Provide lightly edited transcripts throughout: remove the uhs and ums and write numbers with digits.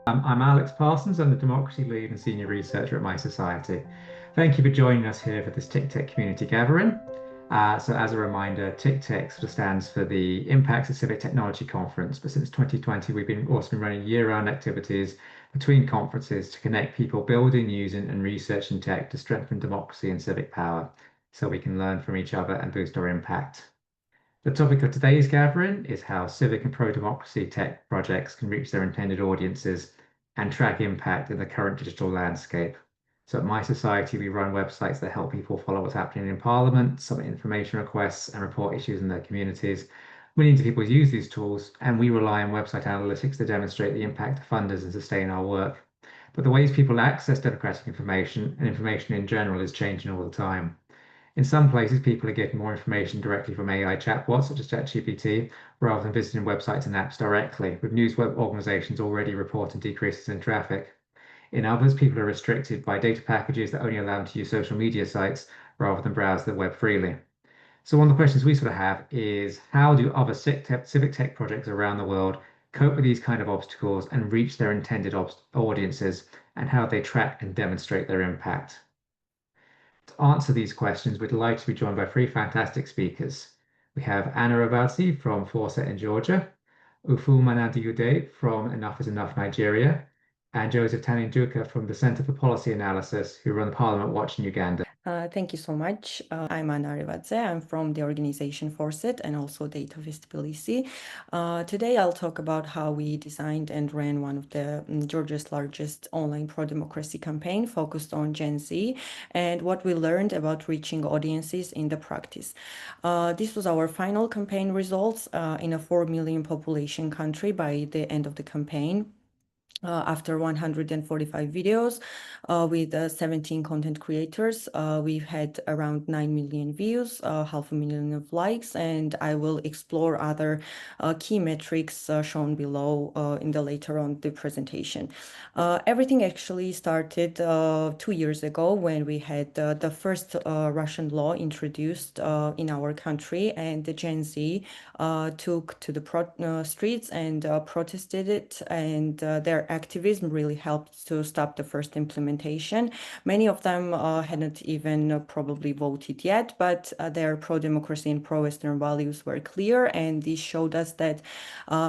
I'm Alex Parsons. I'm the Democracy Lead and Senior Researcher at My Society. Thank you for joining us here for this TICTeC community gathering. So as a reminder, TICTeC sort of stands for the Impacts of Civic Technology Conference, but since 2020, we've also been running year-round activities between conferences to connect people building, using, and researching tech to strengthen democracy and civic power, so we can learn from each other and boost our impact. The topic of today's gathering is how civic and pro-democracy tech projects can reach their intended audiences and track impact in the current digital landscape. So at My Society, we run websites that help people follow what's happening in Parliament, submit information requests, and report issues in their communities. Millions of people use these tools, and we rely on website analytics to demonstrate the impact of funders and sustain our work. But the ways people access democratic information and information in general is changing all the time. In some places, people are getting more information directly from AI chatbots such as ChatGPT rather than visiting websites and apps directly, with news web organizations already reporting decreases in traffic. In others, people are restricted by data packages that only allow them to use social media sites rather than browse the web freely. So one of the questions we sort of have is how do other civic tech projects around the world cope with these kind of obstacles and reach their intended audiences, and how they track and demonstrate their impact? To answer these questions, we're delighted to be joined by three fantastic speakers. We have Anna Rabasi from Forset in Georgia, Uful Manadiude from Enough is Enough Nigeria, and Joseph Taninduka from the Center for Policy Analysis, who run Parliament Watch in Uganda. Thank you so much. I'm Anna Rivadze. I'm from the organization Forset and also Data Visibility. Today I'll talk about how we designed and ran one of the Georgia's largest online pro-democracy campaign focused on Gen Z and what we learned about reaching audiences in the practice. This was our final campaign results in a 4 million population country by the end of the campaign. After 145 videos with 17 content creators, we've had around 9 million views, 500,000 of likes, and I will explore other key metrics shown below in the later on the presentation. Everything actually started 2 years ago when we had the first Russian law introduced in our country, and the Gen Z took to the streets and protested it, and their activism really helped to stop the first implementation. Many of them hadn't even probably voted yet, but their pro-democracy and pro-Western values were clear, and this showed us that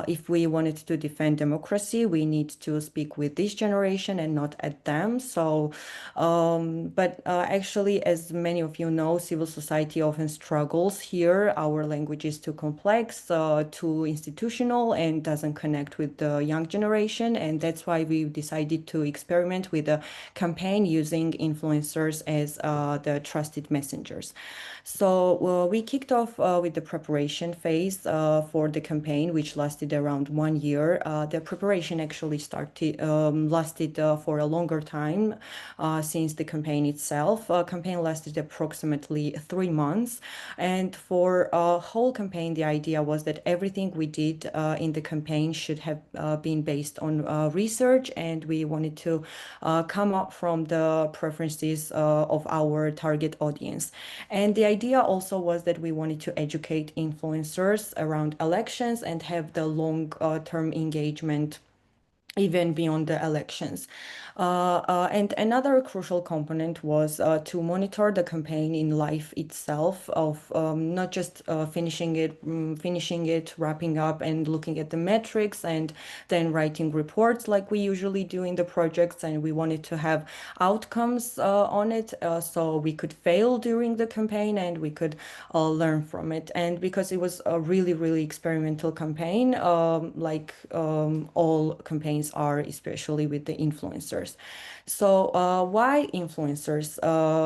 if we wanted to defend democracy, we need to speak with this generation and not at them. So, but actually, as many of you know, civil society often struggles here. Our language is too complex, too institutional, and doesn't connect with the young generation, and that's why we decided to experiment with a campaign using influencers as the trusted messengers. So we kicked off with the preparation phase for the campaign, which lasted around 1 year. The preparation actually lasted for a longer time since the campaign itself. Campaign lasted approximately 3 months, and for a whole campaign, the idea was that everything we did in the campaign should have been based on research, and we wanted to come up from the preferences of our target audience. And the idea also was that we wanted to educate influencers around elections and have the long-term engagement even beyond the elections. And another crucial component was to monitor the campaign in life itself, of not just finishing it, wrapping up and looking at the metrics and then writing reports like we usually do in the projects. And we wanted to have outcomes on it so we could fail during the campaign and we could learn from it. And because it was a really, really experimental campaign, like all campaigns are, especially with the influencers. So why influencers?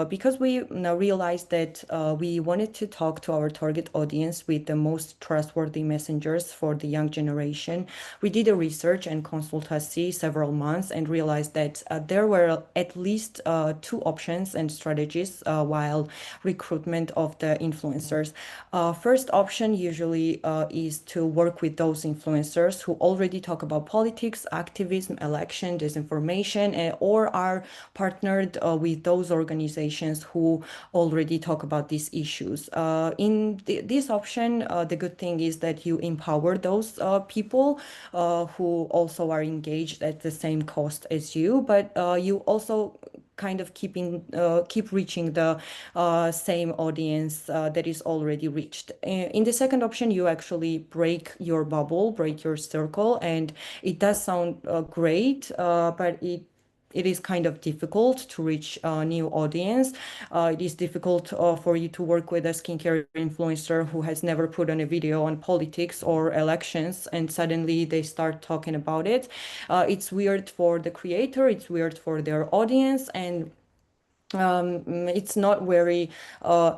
Because we realized that we wanted to talk to our target audience with the most trustworthy messengers for the young generation. We did a research and consultancy several months and realized that there were at least two options and strategies while recruitment of the influencers. First option usually is to work with those influencers who already talk about politics, activism, election, disinformation, or are partnered with those organizations who already talk about these issues. In this option, the good thing is that you empower those people who also are engaged at the same cost as you, but you also kind of keep reaching the same audience that is already reached. In the second option, you actually break your bubble, break your circle, and it does sound great, but it is kind of difficult to reach a new audience. It is difficult for you to work with a skincare influencer who has never put on a video on politics or elections, and suddenly they start talking about it. It's weird for the creator, it's weird for their audience, and it's not very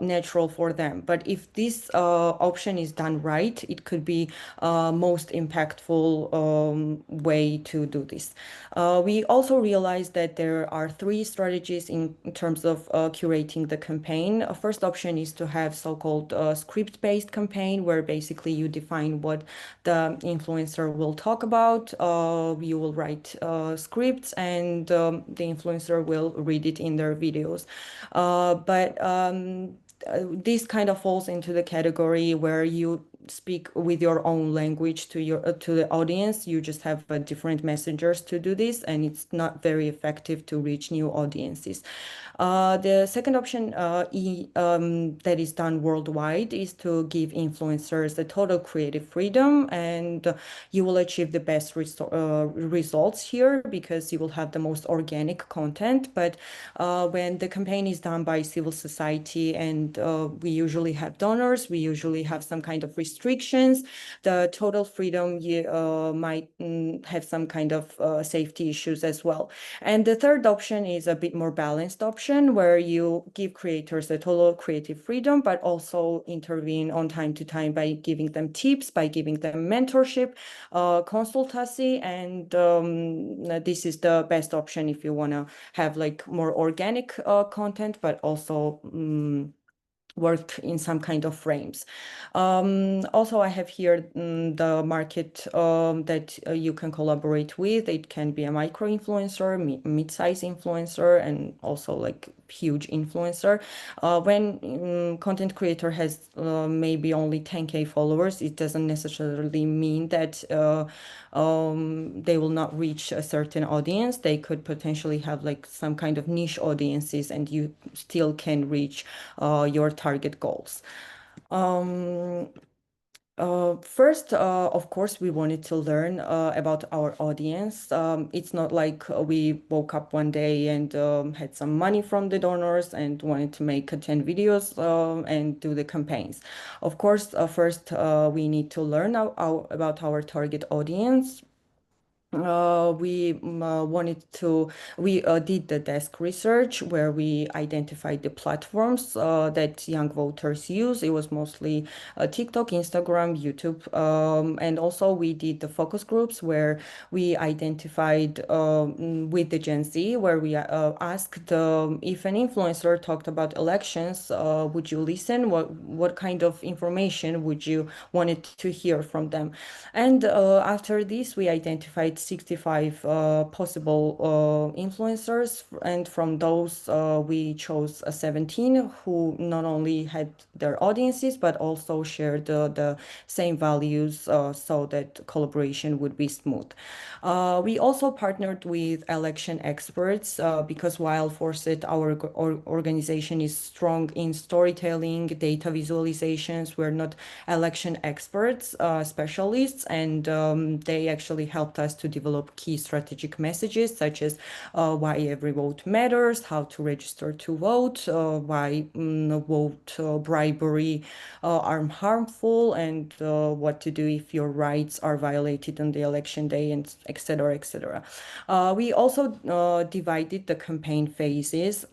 natural for them. But if this option is done right, it could be most impactful way to do this. We also realized that there are three strategies in terms of curating the campaign. A first option is to have so-called script-based campaign, where basically you define what the influencer will talk about. You will write scripts, and the influencer will read it in their video videos. But this kind of falls into the category where you speak with your own language to the audience. You just have different messengers to do this, and it's not very effective to reach new audiences. The second option that is done worldwide is to give influencers the total creative freedom, and you will achieve the best results here because you will have the most organic content. But when the campaign is done by civil society, and we usually have donors, we usually have some kind of restrictions, the total freedom might have some kind of safety issues as well. And the third option is a bit more balanced option, where you give creators the total creative freedom, but also intervene on time to time by giving them tips, by giving them mentorship, consultancy, and this is the best option if you want to have like more organic content, but also worked in some kind of frames. Also, I have here the market that you can collaborate with. It can be a micro influencer, mid-size influencer, and also like huge influencer. When content creator has maybe only 10K followers, it doesn't necessarily mean that they will not reach a certain audience. They could potentially have like some kind of niche audiences, and you still can reach your target goals. First, of course, we wanted to learn about our audience. It's not like we woke up one day and had some money from the donors and wanted to make 10 videos and do the campaigns. Of course, first, we need to learn about our target audience. We did the desk research where we identified the platforms that young voters use. It was mostly TikTok, Instagram, YouTube, and also we did the focus groups where we identified with the Gen Z, where we asked if an influencer talked about elections, would you listen? What kind of information would you wanted to hear from them? And after this, we identified 65 possible influencers, and from those we chose 17 who not only had their audiences but also shared the same values so that collaboration would be smooth. We also partnered with election experts because while Fawcett, our organization, is strong in storytelling, data visualizations, we're not election experts, specialists, and they actually helped us to develop key strategic messages such as why every vote matters, how to register to vote, why vote bribery are harmful, and what to do if your rights are violated on the election day, and etc., etc. We also divided the campaign phases.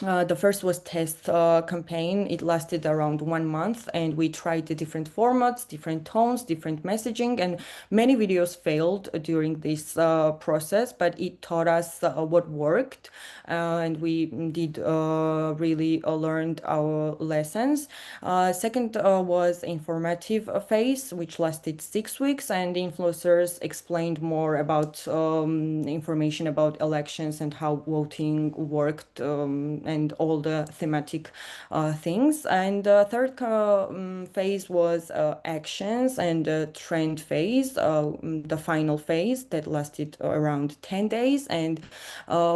The first was test campaign. It lasted around 1 month, and we tried the different formats, different tones, different messaging, and many videos failed during this process, but it taught us what worked, and we did really learned our lessons. Second was informative phase, which lasted 6 weeks, and influencers explained more about information about elections and how voting worked, and all the thematic things. And third phase was actions and trend phase, the final phase that lasted around 10 days. And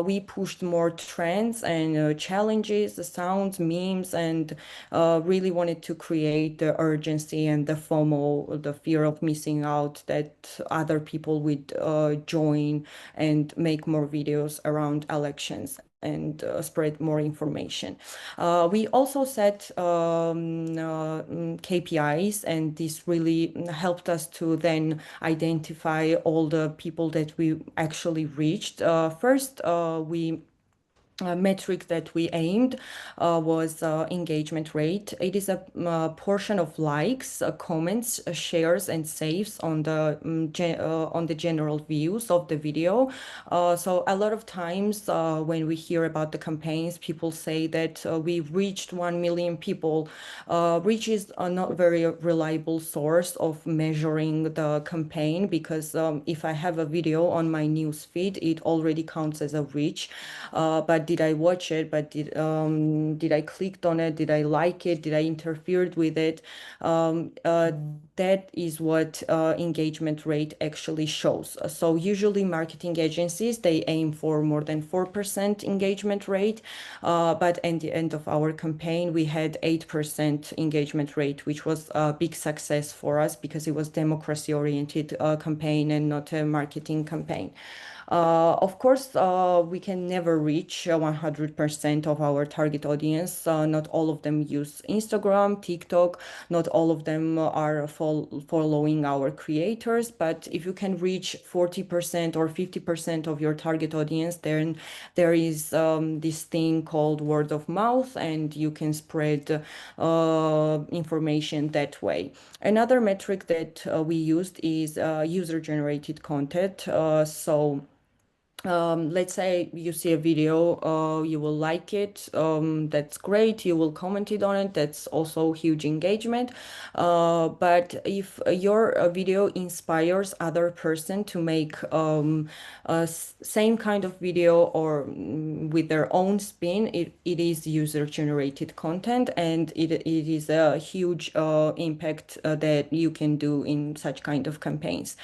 we pushed more trends and challenges, the sounds, memes, and really wanted to create the urgency and the FOMO, the fear of missing out, that other people would join and make more videos around elections and spread more information. We also set KPIs, and this really helped us to then identify all the people that we actually reached. First, we metric that we aimed was engagement rate. It is a portion of likes, comments, shares, and saves on the on the general views of the video. So a lot of times when we hear about the campaigns, people say that we reached 1 million people, which is a not very reliable source of measuring the campaign, because if I have a video on my news feed, it already counts as a reach. But did I watch it? But did I clicked on it? Did I like it? Did I interfered with it? That is what engagement rate actually shows. So usually marketing agencies, they aim for more than 4% engagement rate, but at the end of our campaign we had 8% engagement rate, which was a big success for us because it was democracy oriented campaign and not a marketing campaign. Of course, we can never reach 100% of our target audience. Not all of them use Instagram, TikTok, not all of them are following our creators. But if you can reach 40% or 50% of your target audience, then there is this thing called word of mouth, and you can spread information that way. Another metric that we used is user-generated content. Let's say you see a video, you will like it, that's great, you will comment it on it, that's also huge engagement. But if your video inspires other person to make same kind of video, or with their own spin, it is user-generated content, and it is a huge impact that you can do in such kind of campaigns.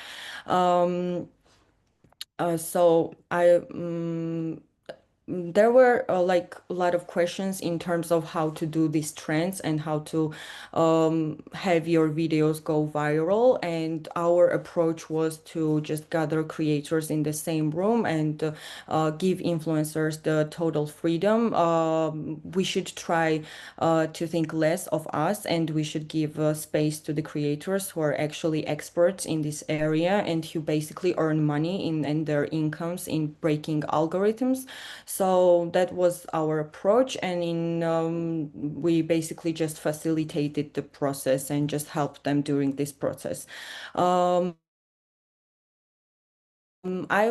So there were like a lot of questions in terms of how to do these trends and how to have your videos go viral. And our approach was to just gather creators in the same room and give influencers the total freedom. We should try to think less of us, and we should give space to the creators who are actually experts in this area and who basically earn money in their incomes in breaking algorithms. So that was our approach, and we basically just facilitated the process and just helped them during this process. I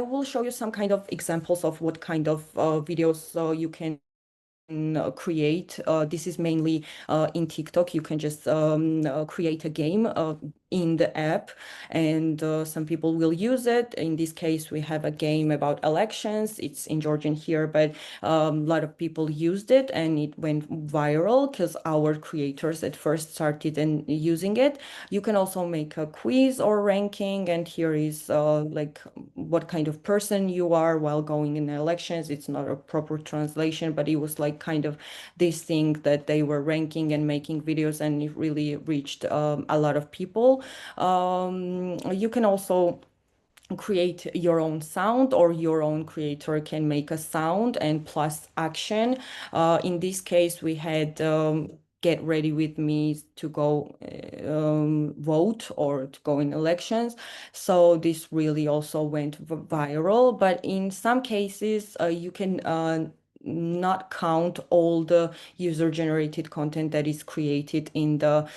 will show you some kind of examples of what kind of videos you can create. This is mainly in TikTok. You can just create a game in the app, and some people will use it. In this case, we have a game about elections. It's in Georgian here, but a lot of people used it, and it went viral because our creators at first started and using it. You can also make a quiz or ranking, and here is like what kind of person you are while going in elections. It's not a proper translation, but it was like kind of this thing that they were ranking and making videos, and it really reached a lot of people. You can also create your own sound, or your own creator can make a sound and plus action. In this case, we had get ready with me to go vote or to go in elections. So this really also went viral. But in some cases, you can not count all the user-generated content that is created in the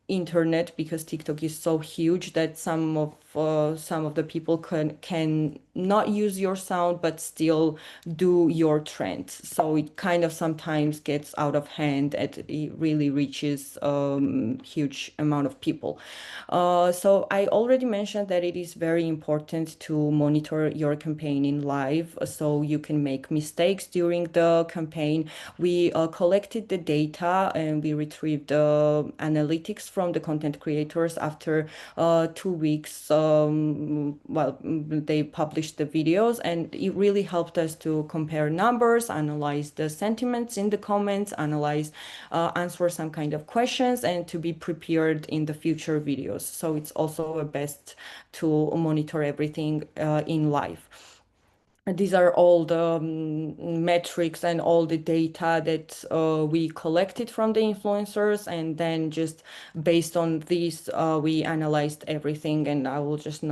internet, because TikTok is so huge that some of the people can not use your sound but still do your trend. So it kind of sometimes gets out of hand and it really reaches huge amount of people. So I already mentioned that it is very important to monitor your campaign in live, so you can make mistakes during the campaign. We collected the data and we retrieved the analytics from the content creators after 2 weeks. Well, they published the videos, and it really helped us to compare numbers, analyze the sentiments in the comments, answer some kind of questions, and to be prepared in the future videos. So it's also best to monitor everything in live. These are all the metrics and all the data that we collected from the influencers, and then just based on these, we analyzed everything. And I will just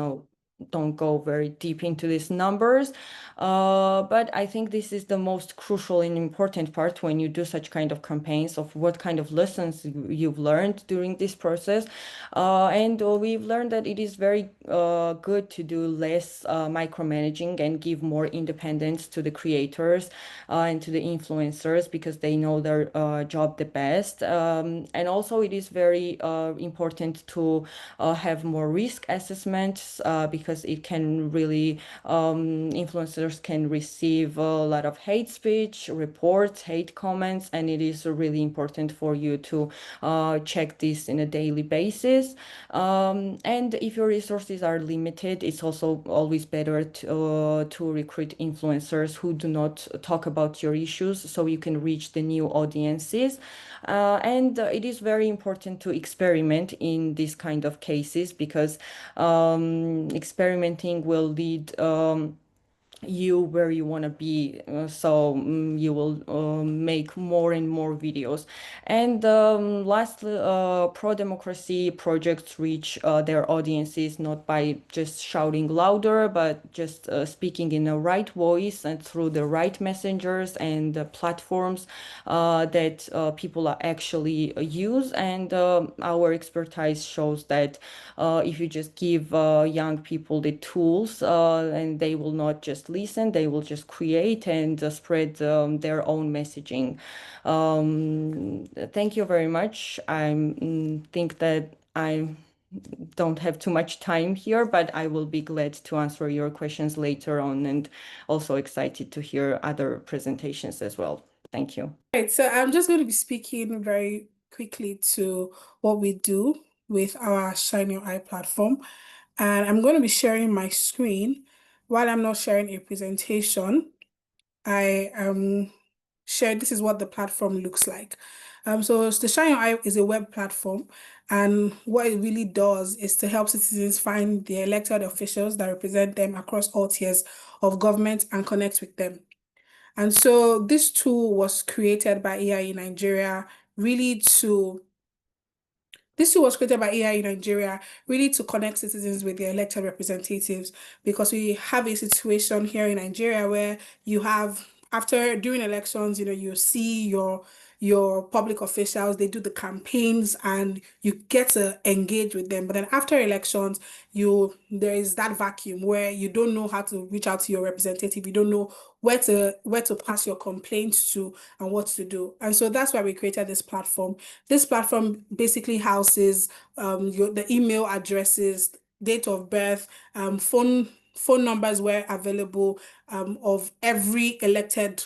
don't go very deep into these numbers, but I think this is the most crucial and important part when you do such kind of campaigns, of what kind of lessons you've learned during this process. And we've learned that it is very good to do less micromanaging and give more independence to the creators and to the influencers, because they know their job the best. And also it is very important to have more risk assessments, because it can really, influencers can receive a lot of hate speech, reports, hate comments, and it is really important for you to check this in a daily basis. And if your resources are limited, it's also always better to recruit influencers who do not talk about your issues, so you can reach the new audiences. And it is very important to experiment in these kind of cases, because experimenting will lead you where you want to be. So you will make more and more videos. And lastly, pro-democracy projects reach their audiences not by just shouting louder, but just speaking in the right voice and through the right messengers and the platforms that people are actually use. And our expertise shows that if you just give young people the tools, and they will not just listen, they will just create and spread their own messaging. Thank you very much. Think that I don't have too much time here, but I will be glad to answer your questions later on, and also excited to hear other presentations as well. Thank you. Right, so I'm just going to be speaking very quickly to what we do with our Shine Your Eye platform. And I'm going to be sharing my screen. While I'm not sharing a presentation, I shared this is what the platform looks like. So the Shine Your Eye is a web platform, and what it really does is to help citizens find the elected officials that represent them across all tiers of government and connect with them. And so this tool was created by AI in Nigeria really to this tool was created by AI in Nigeria really to connect citizens with their elected representatives, because we have a situation here in Nigeria where you have, after during elections, you see your public officials, they do the campaigns and you get to engage with them. But then after elections, there is that vacuum where you don't know how to reach out to your representative, you don't know where to pass your complaints to and what to do. And so that's why we created this platform. This platform basically houses the email addresses, date of birth, phone numbers where available, of every elected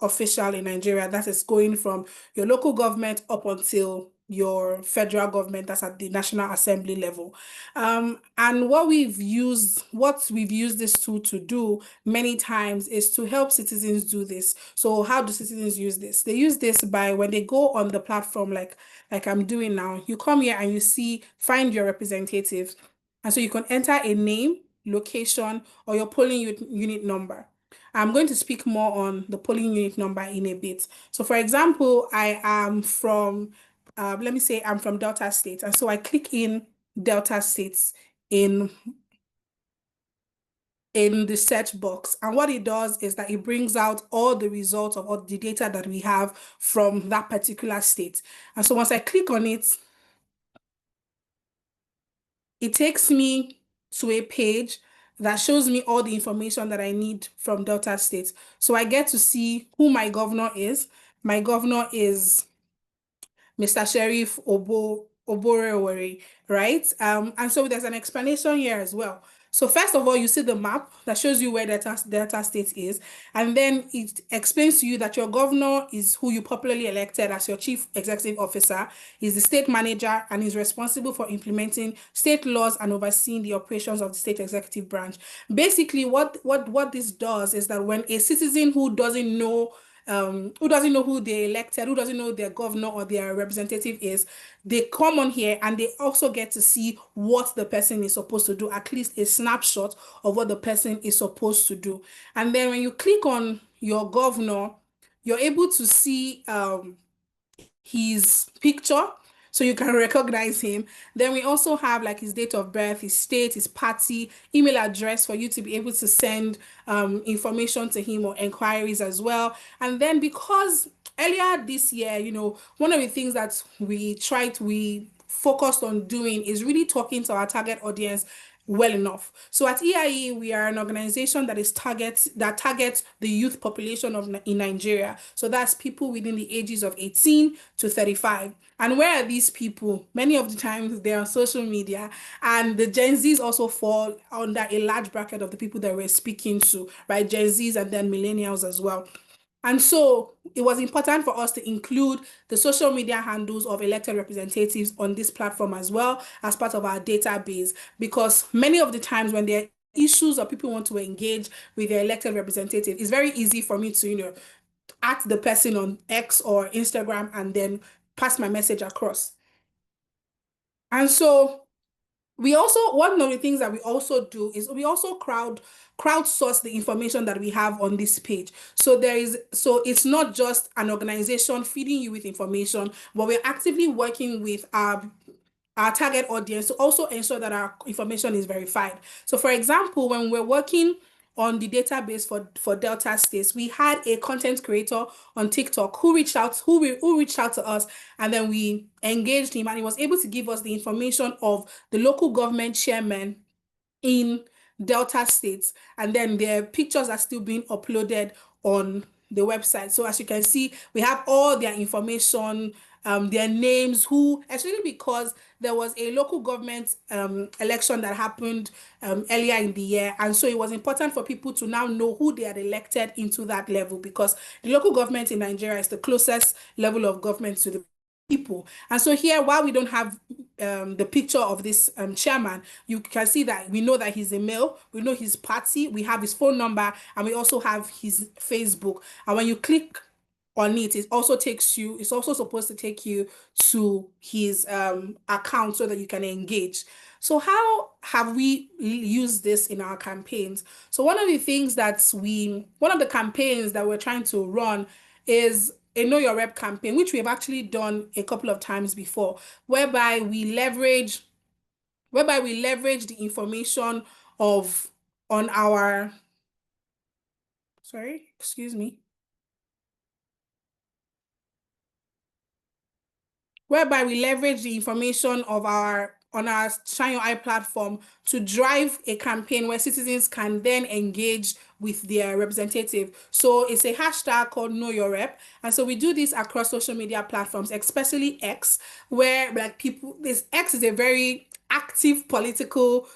official in Nigeria. That is going from your local government up until your federal government, that's at the National Assembly level. And what we've used this tool to do many times is to help citizens do this. So how do citizens use this? They use this by, when they go on the platform, like I'm doing now, you come here and you see find your representative. And so you can enter a name, location, or your polling unit number. I'm going to speak more on the polling unit number in a bit. So for example, I am from, let me say I'm from Delta State. And so I click in Delta States in in the search box. And what it does is that it brings out all the results of all the data that we have from that particular state. And so once I click on it, it takes me to a page that shows me all the information that I need from Delta State. So I get to see who my governor is. My governor is Mr. Sheriff Oborewori, right? And so there's an explanation here as well. So first of all, you see the map that shows you where Delta State is, and then it explains to you that your governor is who you popularly elected as your chief executive officer, is the state manager, and is responsible for implementing state laws and overseeing the operations of the state executive branch. Basically, what this does is that when a citizen who doesn't know who they elected, who doesn't know their governor or their representative is, they come on here and they also get to see what the person is supposed to do, at least a snapshot of what the person is supposed to do. And then when you click on your governor, you're able to see his picture so you can recognize him. Then we also have like his date of birth, his state, his party, email address for you to be able to send information to him or inquiries as well. And then because earlier this year, one of the things that we focused on doing is really talking to our target audience well enough. So at EIE, we are an organization that targets the youth population in Nigeria. So that's people within the ages of 18 to 35. And where are these people? Many of the times they're on social media, and the Gen Zs also fall under a large bracket of the people that we're speaking to, right? Gen Zs and then millennials as well. And so it was important for us to include the social media handles of elected representatives on this platform as well as part of our database, because many of the times when there are issues or people want to engage with their elected representative, it's very easy for me to, at the person on X or Instagram and then pass my message across. And so one of the things that we also do is we also crowdsource the information that we have on this page. So it's not just an organization feeding you with information, but we're actively working with our target audience to also ensure that our information is verified. So for example, when we're working on the database for Delta States, we had a content creator on TikTok who reached out to us, and then we engaged him, and he was able to give us the information of the local government chairman in Delta States, and then their pictures are still being uploaded on the website. So as you can see, we have all their information, their names, especially because there was a local government election that happened earlier in the year. And so it was important for people to now know who they had elected into that level, because the local government in Nigeria is the closest level of government to the people. And so here, while we don't have the picture of this chairman, you can see that we know that he's a male, we know his party, we have his phone number, and we also have his Facebook. And when you click on it, it's also supposed to take you to his account so that you can engage. So how have we used this in our campaigns? So one of the campaigns that we're trying to run is a Know Your Rep campaign, which we have actually done a couple of times before, whereby we leverage the information on our, sorry, excuse me. Whereby we leverage the information on our Shine Your Eye platform to drive a campaign where citizens can then engage with their representative. So it's a hashtag called Know Your Rep. And so we do this across social media platforms, especially X, where X is a very active political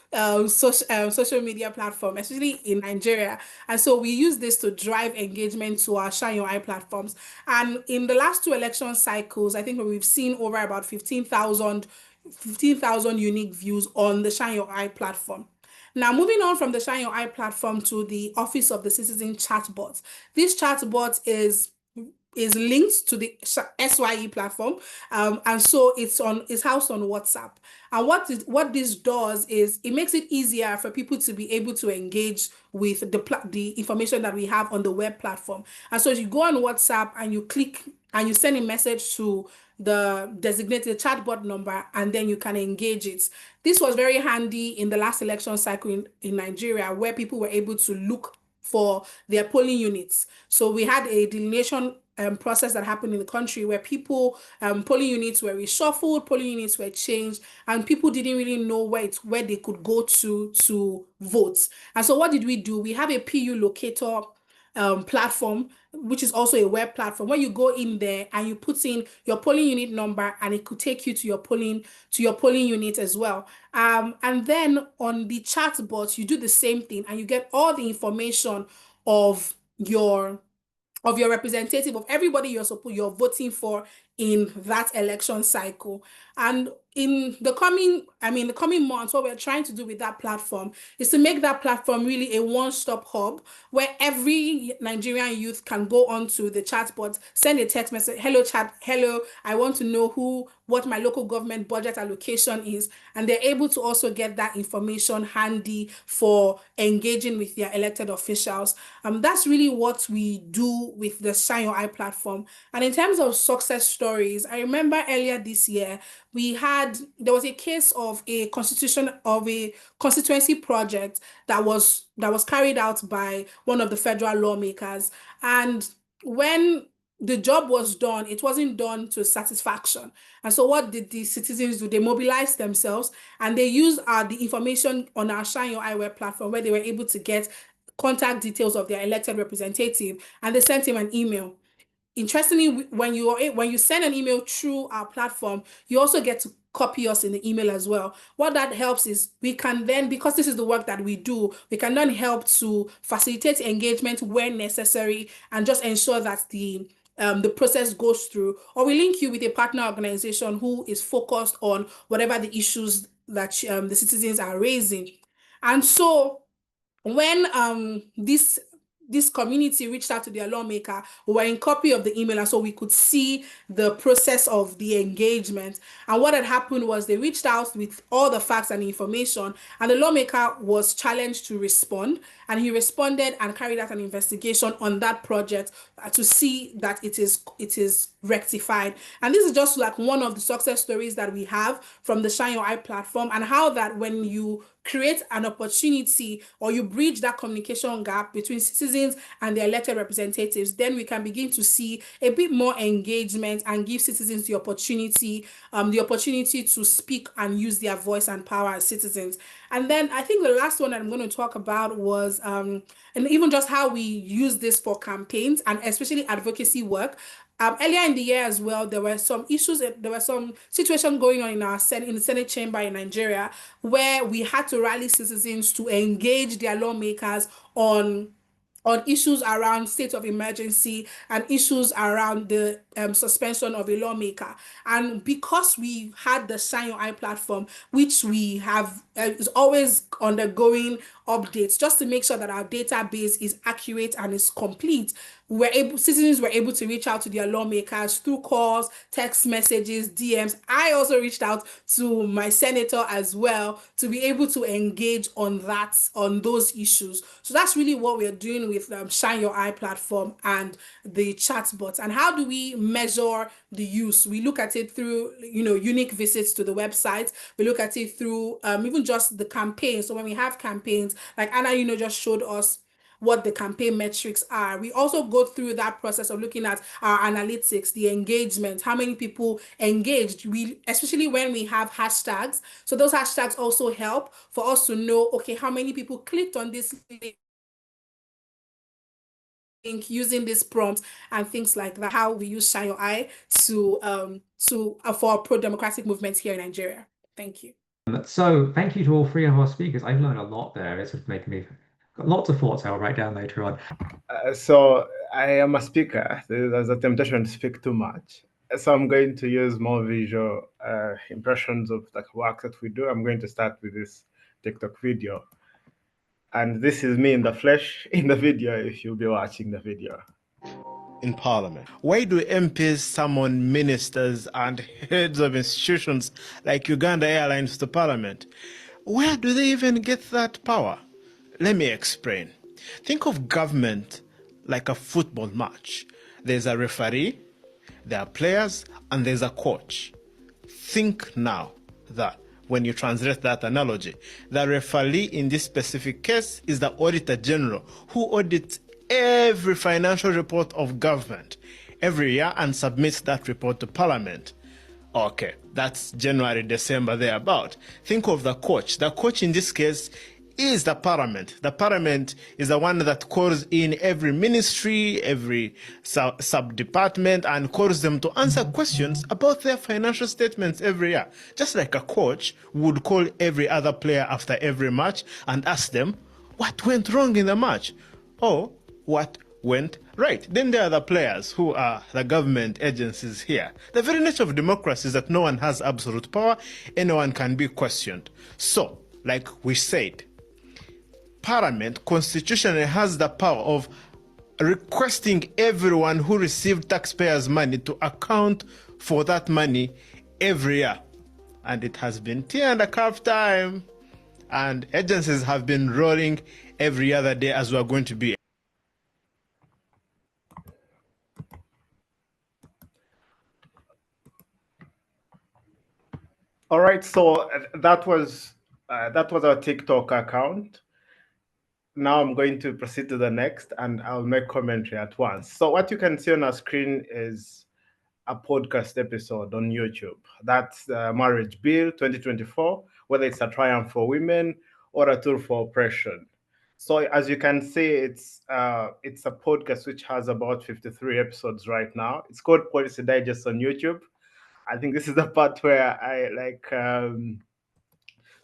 social media platform, especially in Nigeria. And so we use this to drive engagement to our Shine Your Eye platforms. And in the last two election cycles, I think we've seen over about 15,000 unique views on the Shine Your Eye platform. Now, moving on from the Shine Your Eye platform to the Office of the Citizen chatbot. This chatbot is is linked to the SYE platform, and so it's housed on WhatsApp. And what this does is it makes it easier for people to be able to engage with the information that we have on the web platform. And so you go on WhatsApp and you click and you send a message to the designated chatbot number, and then you can engage it. This was very handy in the last election cycle in Nigeria, where people were able to look for their polling units. So we had a delineation process that happened in the country where people, polling units were reshuffled, polling units were changed, and people didn't really know where they could go to vote. And so what did we do? We have a PU locator platform, which is also a web platform, where you go in there and you put in your polling unit number, and it could take you to your polling unit as well. And then on the chat bot, you do the same thing, and you get all the information of your representative, of everybody you're voting for in that election cycle. And in the coming months, what we're trying to do with that platform is to make that platform really a one-stop hub where every Nigerian youth can go onto the chatbot, send a text message, hello chat, hello, I want to know what my local government budget allocation is, and they're able to also get that information handy for engaging with their elected officials. That's really what we do with the Shine Your Eye platform. And in terms of success stories, I remember earlier this year, there was a case of a constituency project that was carried out by one of the federal lawmakers. And when the job was done, it wasn't done to satisfaction. And so what did the citizens do? They mobilized themselves, and they used the information on our Shine Your Eye web platform, where they were able to get contact details of their elected representative, and they sent him an email. Interestingly, when you send an email through our platform, you also get to copy us in the email as well. What that helps is we can then, because this is the work that we do, we can then help to facilitate engagement where necessary and just ensure that the process goes through. Or we link you with a partner organization who is focused on whatever the issues that the citizens are raising. And so when this community reached out to their lawmaker, we were in copy of the email, and so we could see the process of the engagement. And what had happened was they reached out with all the facts and information, and the lawmaker was challenged to respond, and he responded and carried out an investigation on that project to see that it is rectified. And this is just like one of the success stories that we have from the Shine Your Eye platform, and how that when you create an opportunity or you bridge that communication gap between citizens and their elected representatives, then we can begin to see a bit more engagement and give citizens the opportunity to speak and use their voice and power as citizens. And then I think the last one that I'm going to talk about was and even just how we use this for campaigns and especially advocacy work. Earlier in the year as well, there were some issues, there were some situations going on in the Senate chamber in Nigeria, where we had to rally citizens to engage their lawmakers on issues around state of emergency and issues around the suspension of a lawmaker. And because we had the Shine Your Eye platform, which we have is always undergoing updates just to make sure that our database is accurate and is complete, citizens were able to reach out to their lawmakers through calls, text messages, DMs. I also reached out to my senator as well to be able to engage on those issues. So that's really what we're doing with Shine Your Eye platform and the chatbots. And how do we measure the use? We look at it through unique visits to the website. We look at it through even just the campaign. So when we have campaigns, like Anna just showed us what the campaign metrics are. We also go through that process of looking at our analytics, the engagement, how many people engaged. Especially when we have hashtags. So those hashtags also help for us to know, okay, how many people clicked on this link using this prompt and things like that. How we use Shine Your Eye for pro-democratic movements here in Nigeria. Thank you. So thank you to all three of our speakers. I've learned a lot there. It's making me got lots of thoughts I'll write down later on. So I am a speaker. There's a temptation to speak too much. So I'm going to use more visual impressions of the work that we do. I'm going to start with this TikTok video. And this is me in the flesh in the video if you'll be watching the video. in Parliament? Why do MPs summon ministers and heads of institutions like Uganda Airlines to Parliament? Where do they even get that power? Let me explain. Think of government like a football match. There's a referee, there are players, and there's a coach. Think now that when you translate that analogy, the referee in this specific case is the Auditor General who audits every financial report of government every year and submits that report to Parliament. Okay, that's January, December, thereabout. Think of the coach. The coach in this case is the Parliament. The Parliament is the one that calls in every ministry, every sub-department, and calls them to answer questions about their financial statements every year. Just like a coach would call every other player after every match and ask them what went wrong in the match or what went right. Then there are the players who are the government agencies here. The very nature of democracy is that no one has absolute power, anyone can be questioned. So, like we said, Parliament constitutionally has the power of requesting everyone who received taxpayers' money to account for that money every year. And it has been tea and a calf time. And agencies have been rolling every other day as we are going to be. All right, so that was our TikTok account. Now I'm going to proceed to the next, and I'll make commentary at once. So what you can see on our screen is a podcast episode on YouTube. That's the Marriage Bill 2024, whether it's a triumph for women or a tool for oppression. So as you can see, it's a podcast which has about 53 episodes right now. It's called Policy Digest on YouTube. I think this is the part where I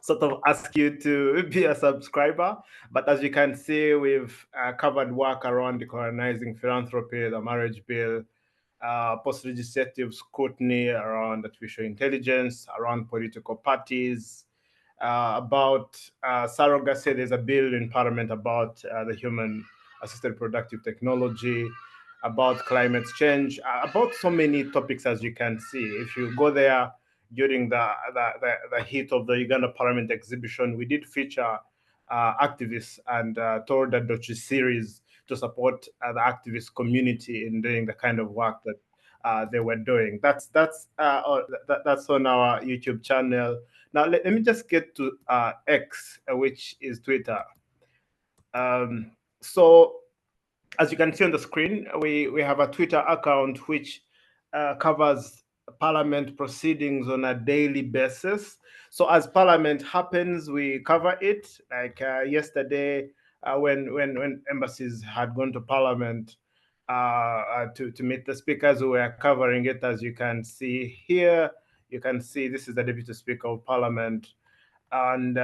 sort of ask you to be a subscriber. But as you can see, we've covered work around decolonizing philanthropy, the marriage bill, post-legislative scrutiny around artificial intelligence, around political parties, about surrogacy. There's a bill in Parliament about the human-assisted productive technology, about climate change, about so many topics, as you can see. If you go there during the heat of the Uganda Parliament exhibition, we did feature activists and told the docu series to support the activist community in doing the kind of work that they were doing. That's on our YouTube channel. Now let me just get to X, which is Twitter. So as you can see on the screen, we have a Twitter account which covers Parliament proceedings on a daily basis. So as Parliament happens, we cover it. Like yesterday, when embassies had gone to Parliament to meet the speakers, we were covering it. As you can see here, you can see this is the Deputy Speaker of Parliament. And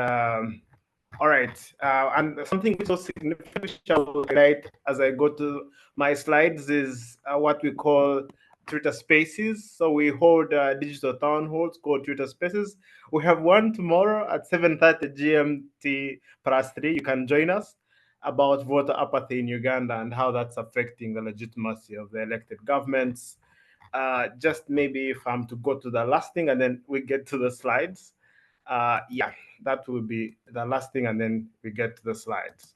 all right, and something so significant highlight as I go to my slides is what we call Twitter Spaces. So we hold digital town halls called Twitter Spaces. We have one tomorrow at 7:30 GMT +3. You can join us about voter apathy in Uganda and how that's affecting the legitimacy of the elected governments. Just maybe if I'm to go to the last thing and then we get to the slides. Yeah, that will be the last thing, and then we get to the slides.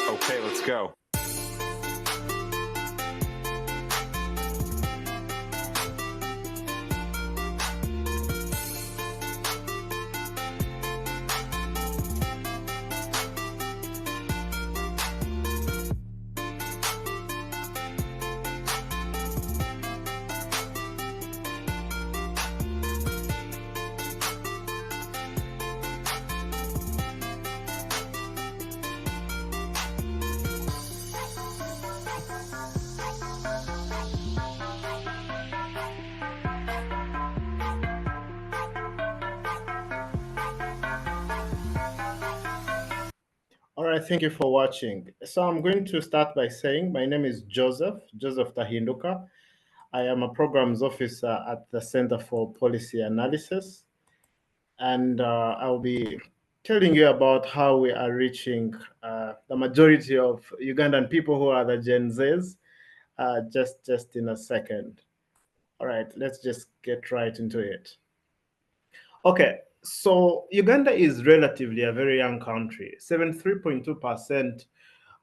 Okay, let's go. right, thank you for watching. So I'm going to start by saying my name is Joseph Tahinduka. I am a programs officer at the Center for Policy Analysis, and I'll be telling you about how we are reaching the majority of Ugandan people who are the Gen Zs just in a second. All right, let's just get right into it. Okay, so Uganda is relatively a very young country. 73.2%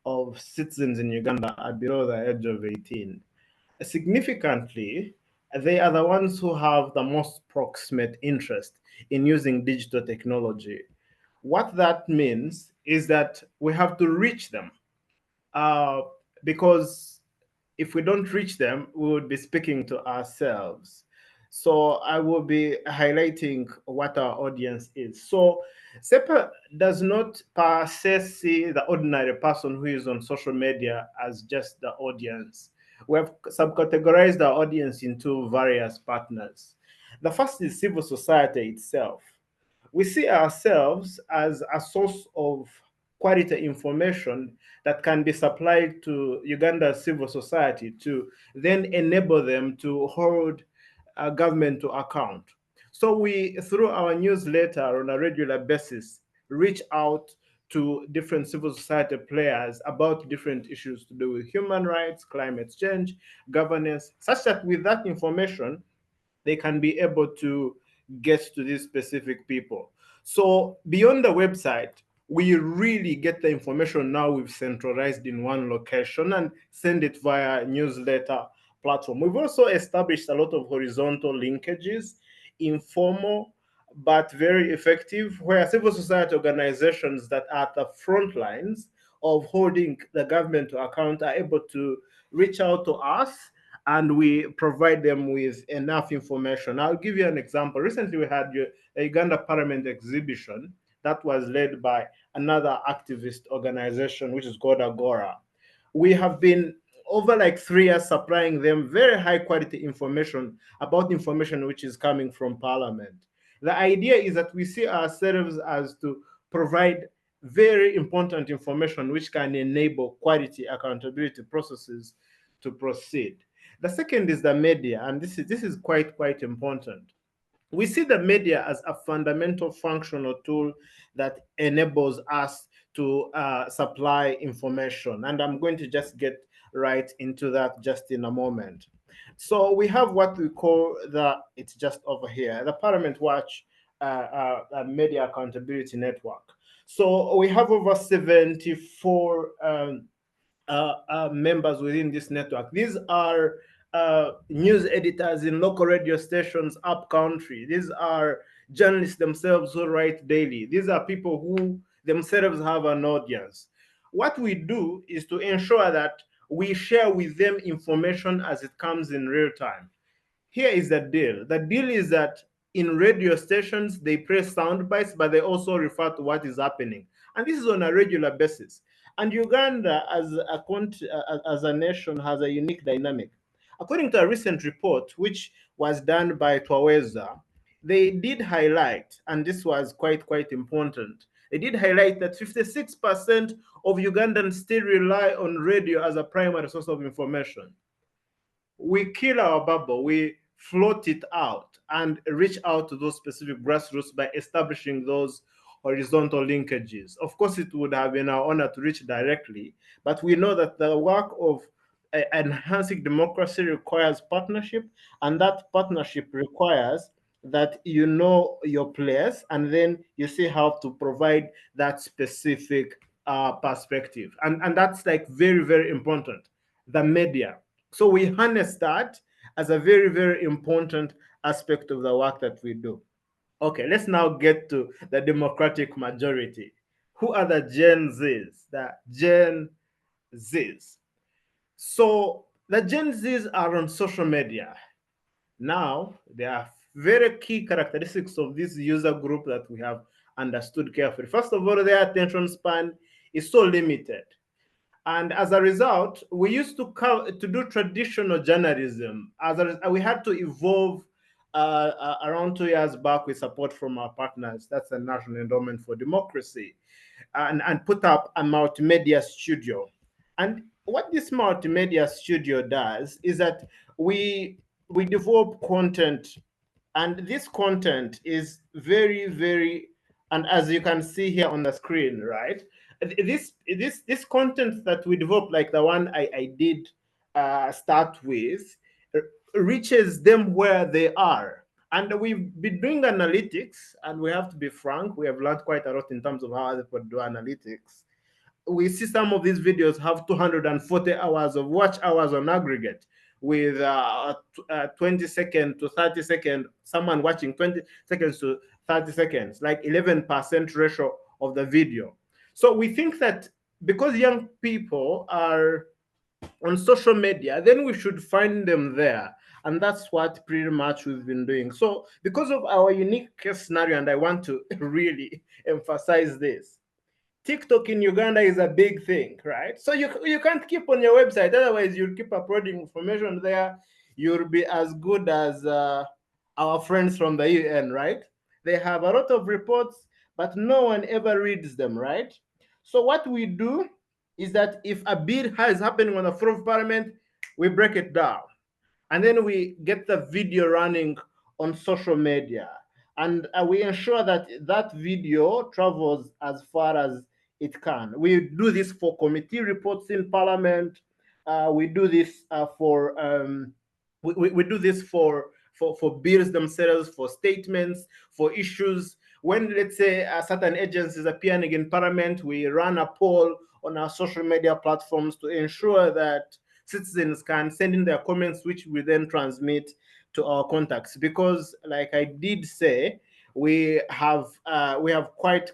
of citizens in Uganda are below the age of 18. Significantly, they are the ones who have the most proximate interest in using digital technology. What that means is that we have to reach them uh, because if we don't reach them, we would be speaking to ourselves. So I will be highlighting what our audience is. So SEPA does not per se see the ordinary person who is on social media as just the audience. We have subcategorized our audience into various partners. The first is civil society itself. We see ourselves as a source of quality information that can be supplied to Uganda's civil society to then enable them to hold government to account. So we, through our newsletter on a regular basis, reach out to different civil society players about different issues to do with human rights, climate change, governance, such that with that information, they can be able to get to these specific people. So beyond the website, we really get the information now we've centralized in one location and send it via newsletter platform. We've also established a lot of horizontal linkages, informal but very effective, where civil society organizations that are at the front lines of holding the government to account are able to reach out to us and we provide them with enough information. I'll give you an example. Recently, we had a Uganda Parliament exhibition that was led by another activist organization, which is called Agora. We have been over like 3 years supplying them very high quality information about information which is coming from Parliament. The idea is that we see ourselves as to provide very important information which can enable quality accountability processes to proceed. The second is the media, and this is quite important. We see the media as a fundamental functional tool that enables us to supply information, and I'm going to just get right into that just in a moment. So we have what we call it's just over here, the Parliament Watch Media Accountability Network. So we have over 74 members within this network. These are news editors in local radio stations up country. These are journalists themselves who write daily. These are people who themselves have an audience. What we do is to ensure that we share with them information as it comes in real time. Here is the deal. The deal is that in radio stations, they press sound bites, but they also refer to what is happening. And this is on a regular basis. And Uganda, as a nation, has a unique dynamic. According to a recent report, which was done by Twaweza, they did highlight, and this was quite important, they did highlight that 56% of Ugandans still rely on radio as a primary source of information. We kill our bubble, we float it out and reach out to those specific grassroots by establishing those horizontal linkages. Of course, it would have been our honor to reach directly, but we know that the work of enhancing democracy requires partnership, and that partnership requires that you know your place and then you see how to provide that specific perspective. And that's like very important. The media. So we harness that as a very important aspect of the work that we do. Okay, let's now get to the democratic majority. Who are the Gen Zs? The Gen Zs. So the Gen Zs are on social media. Now, there are very key characteristics of this user group that we have understood carefully. First of all, their attention span is so limited. And as a result, we used to do traditional journalism. We had to evolve around 2 years back with support from our partners. That's the National Endowment for Democracy, and put up a multimedia studio. And what this multimedia studio does is that we develop content, and this content is very, very, and as you can see here on the screen, right? This content that we develop, like the one I did start with, reaches them where they are. And we've been doing analytics, and we have to be frank, we have learned quite a lot in terms of how other people do analytics. We see some of these videos have 240 hours of watch hours on aggregate, with 20 second to 30 second, someone watching 20 seconds to 30 seconds, like 11% ratio of the video. So we think that because young people are on social media, then we should find them there. And that's what pretty much we've been doing. So because of our unique case scenario, and I want to really emphasize this, TikTok in Uganda is a big thing, right? So you can't keep on your website, otherwise you'll keep uploading information there. You'll be as good as our friends from the UN, right? They have a lot of reports, but no one ever reads them, right? So what we do is that if a bill is happening on the floor of parliament, we break it down, and then we get the video running on social media, and we ensure that that video travels as far as it can. We do this for committee reports in parliament. We do this for we do this for bills themselves, for statements, for issues. When, let's say, certain agencies appearing in parliament, we run a poll on our social media platforms to ensure that citizens can send in their comments, which we then transmit to our contacts. Because, like I did say, we have quite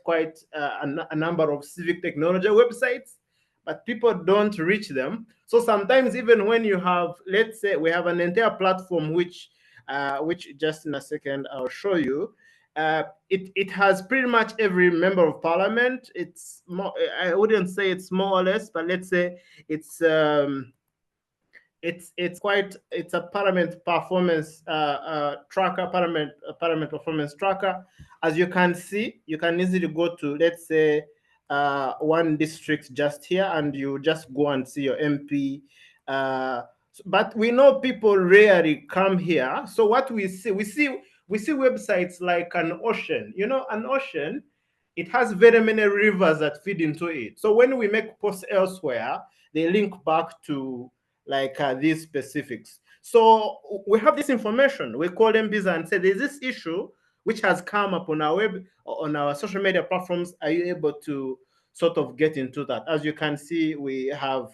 a number of civic technology websites, but people don't reach them. So sometimes, even when you have, let's say, we have an entire platform which just in a second I'll show you. It has pretty much every member of parliament. It's more, I wouldn't say it's more or less, but let's say it's it's a parliament performance tracker, parliament performance tracker. As you can see, you can easily go to, let's say, one district just here, and you just go and see your MP. But we know people rarely come here. So what we see websites like an ocean. You know, an ocean, it has very many rivers that feed into it. So when we make posts elsewhere, they link back to like these specifics. So we have this information. We call MPs and say, there's this issue which has come up on our web, on our social media platforms. Are you able to sort of get into that? As you can see, we have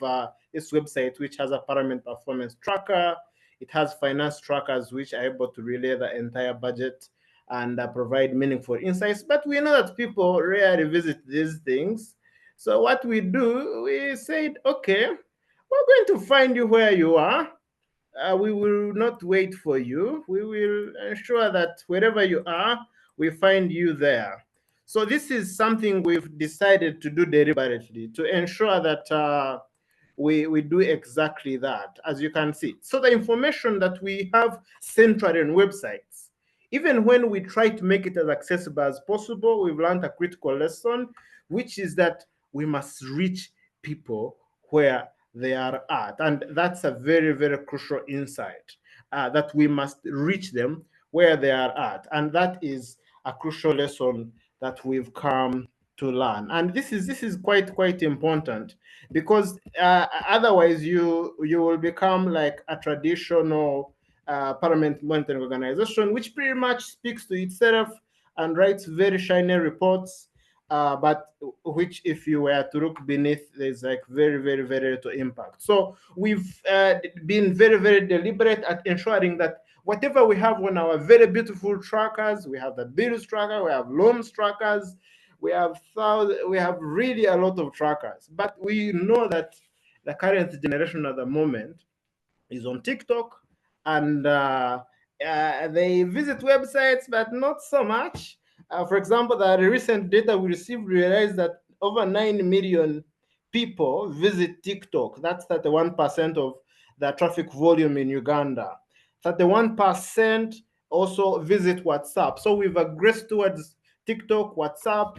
this website which has a parliament performance tracker. It has finance trackers which are able to relay the entire budget and provide meaningful insights. But we know that people rarely visit these things. So what we do, we said, okay, we're going to find you where you are. We will not wait for you. We will ensure that wherever you are, we find you there. So this is something we've decided to do deliberately to ensure that we do exactly that, as you can see. So the information that we have centrally on websites, even when we try to make it as accessible as possible, we've learned a critical lesson, which is that we must reach people where they are at. And that's a very, very crucial insight, that we must reach them where they are at. And that is a crucial lesson that we've come to learn. And this is quite important, because otherwise you will become like a traditional parliament monitoring organization, which pretty much speaks to itself and writes very shiny reports, but which, if you were to look beneath, there's like very little impact. So we've been very deliberate at ensuring that whatever we have on our very beautiful trackers, we have the bills tracker, we have loans trackers, we have really a lot of trackers. But we know that the current generation at the moment is on TikTok, and they visit websites, but not so much. For example, the recent data we received realized that over 9 million people visit TikTok. That's 31% of the traffic volume in Uganda. 31% also visit WhatsApp. So we've aggressed towards TikTok, WhatsApp,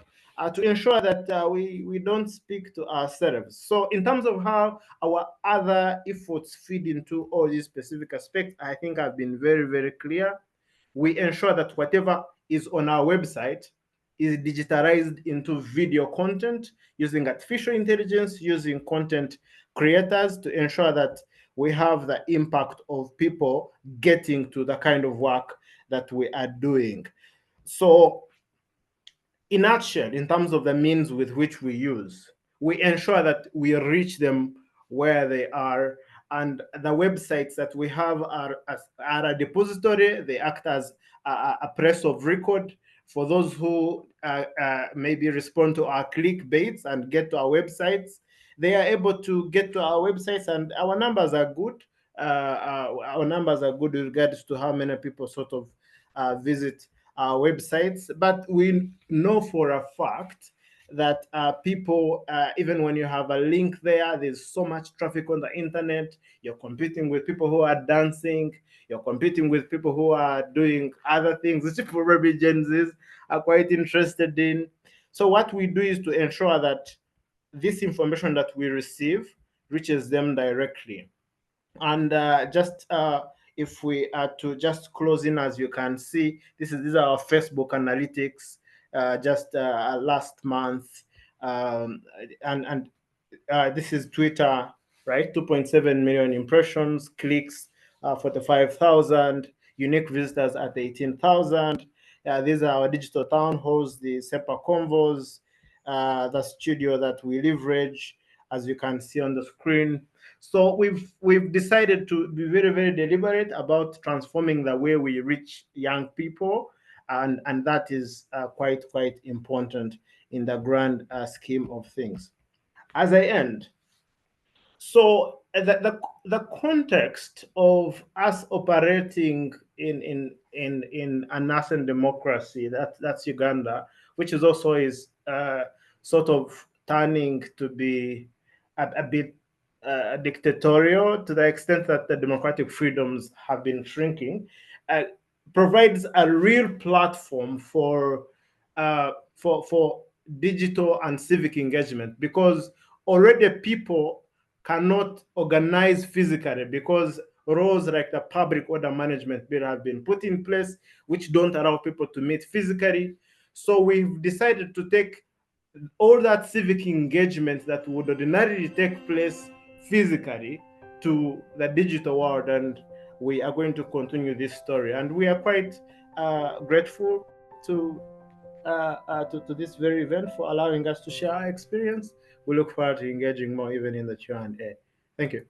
to ensure that we don't speak to ourselves. So in terms of how our other efforts feed into all these specific aspects, I think I've been very, very clear. We ensure that whatever is on our website is digitalized into video content using artificial intelligence, using content creators to ensure that we have the impact of people getting to the kind of work that we are doing. So in a nutshell, in terms of the means with which we use, we ensure that we reach them where they are. And the websites that we have are a depository. They act as a press of record for those who maybe respond to our clickbaits and get to our websites. They are able to get to our websites, and our numbers are good. Our numbers are good with regards to how many people sort of visit our websites, but we know for a fact that people, even when you have a link there, there's so much traffic on the internet. You're competing with people who are dancing. You're competing with people who are doing other things, which probably Gen Zs are quite interested in. So what we do is to ensure that this information that we receive reaches them directly. And if we are to just close in, as you can see, these are our Facebook analytics just last month, and this is Twitter, right? 2.7 million impressions, clicks, 45,000, unique visitors at 18,000. These are our digital town halls, the SEPA convos, the studio that we leverage, as you can see on the screen. So we've decided to be very, very deliberate about transforming the way we reach young people, and that is quite important in the grand scheme of things. As I end, so the context of us operating in a nascent democracy, that's Uganda, which is also sort of turning to be a bit dictatorial to the extent that the democratic freedoms have been shrinking, provides a real platform for digital and civic engagement, because already people cannot organize physically because laws like the public order management bill have been put in place, which don't allow people to meet physically. So we've decided to take all that civic engagement that would ordinarily take place physically to the digital world, and we are going to continue this story. And we are quite grateful to this very event for allowing us to share our experience. We look forward to engaging more even in the Q&A. Thank you.